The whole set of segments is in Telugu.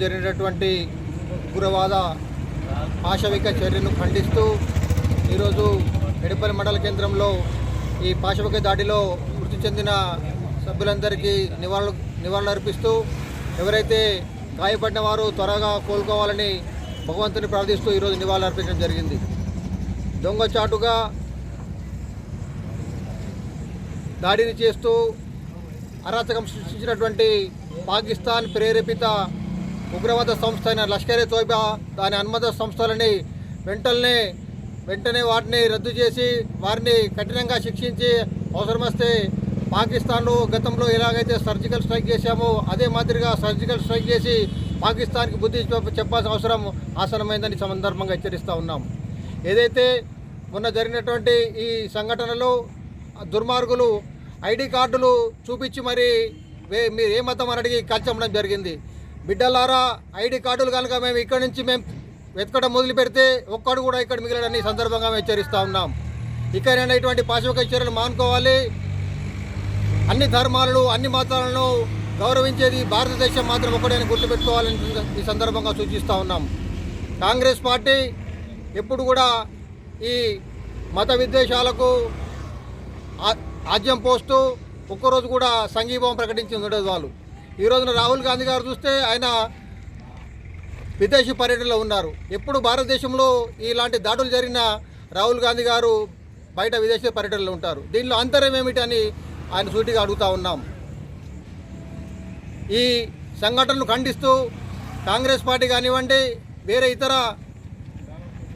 జరిగినటువంటి ఉగ్రవాద పాశవిక చర్యను ఖండిస్తూ ఈరోజు ఎడపల్లి మండల కేంద్రంలో ఈ పాశవిక దాడిలో మృతి చెందిన సభ్యులందరికీ నివాళులర్పిస్తూ ఎవరైతే గాయపడిన వారు త్వరగా కోలుకోవాలని భగవంతుని ప్రార్థిస్తూ ఈరోజు నివాళులర్పించడం జరిగింది. దొంగచాటుగా దాడిని చేస్తూ అరాచకం సృష్టించినటువంటి పాకిస్తాన్ ప్రేరేపిత ఉగ్రవాద సంస్థ అయిన లష్కరే తోయిబా దాని అనుమత సంస్థలని వెంటనే వాటిని రద్దు చేసి వారిని కఠినంగా శిక్షించి అవసరమస్తే పాకిస్తాన్లో గతంలో ఎలాగైతే సర్జికల్ స్ట్రైక్ చేశామో అదే మాదిరిగా సర్జికల్ స్ట్రైక్ చేసి పాకిస్తాన్కి బుద్ధి చెప్పాల్సిన అవసరం ఆసనమైందని సందర్భంగా హెచ్చరిస్తూ ఉన్నాం. ఏదైతే మొన్న జరిగినటువంటి ఈ సంఘటనలో దుర్మార్గులు ఐడి కార్డులు చూపించి మరి మీరు ఏ మతం అని అడిగి కాల్చడం జరిగింది. బిడ్డలారా, ఐడి కార్డులు కనుక మేము ఇక్కడి నుంచి వెతకడం మొదలు పెడితే ఒక్కడు కూడా ఇక్కడ మిగిలడని సందర్భంగా హెచ్చరిస్తూ ఉన్నాం. ఇక్కడైనా ఇటువంటి పాశవిక చర్యలు మానుకోవాలి. అన్ని ధర్మాలను అన్ని మతాలను గౌరవించేది భారతదేశం మాత్రం ఒకటని గుర్తుపెట్టుకోవాలని ఈ సందర్భంగా సూచిస్తూ ఉన్నాం. కాంగ్రెస్ పార్టీ ఎప్పుడు కూడా ఈ మత విద్వేషాలకు ఆజ్యం పోస్తూ ఒక్కరోజు కూడా సంఘీభావం ప్రకటించి ఉండదు. వాళ్ళు ఈ రోజున రాహుల్ గాంధీ గారు చూస్తే ఆయన విదేశీ పర్యటనలో ఉన్నారు. ఎప్పుడు భారతదేశంలో ఇలాంటి దాడులు జరిగిన రాహుల్ గాంధీ గారు బయట విదేశీ పర్యటనలో ఉంటారు. దీనిలో అంతరం ఏమిటని ఆయన సూటిగా అడుగుతూ ఉన్నాం. ఈ సంఘటనలు ఖండిస్తూ కాంగ్రెస్ పార్టీ కానివ్వండి, వేరే ఇతర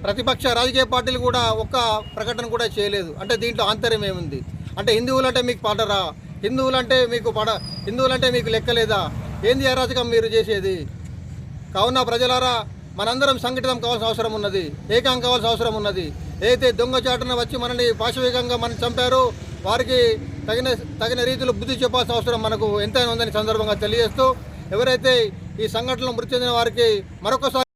ప్రతిపక్ష రాజకీయ పార్టీలు కూడా ఒక్క ప్రకటన కూడా చేయలేదు. అంటే దీంట్లో ఆంతర్యం ఏముంది? అంటే హిందువులంటే మీకు పడరా? హిందువులంటే మీకు లెక్కలేదా? ఏంది అరాచకం మీరు చేసేది? కావున ప్రజలారా, మనందరం సంఘటితం కావాల్సిన అవసరం ఉన్నది, ఏకం కావాల్సిన అవసరం ఉన్నది. ఏదైతే దొంగచాటున వచ్చి మనల్ని పాశవికంగా మనం చంపారో వారికి తగిన రీతిలో బుద్ధి చెప్పాల్సిన అవసరం మనకు ఎంతైనా ఉందని సందర్భంగా తెలియజేస్తూ, ఎవరైతే ఈ సంఘటనలో మృతి చెందిన వారికి మరొకసారి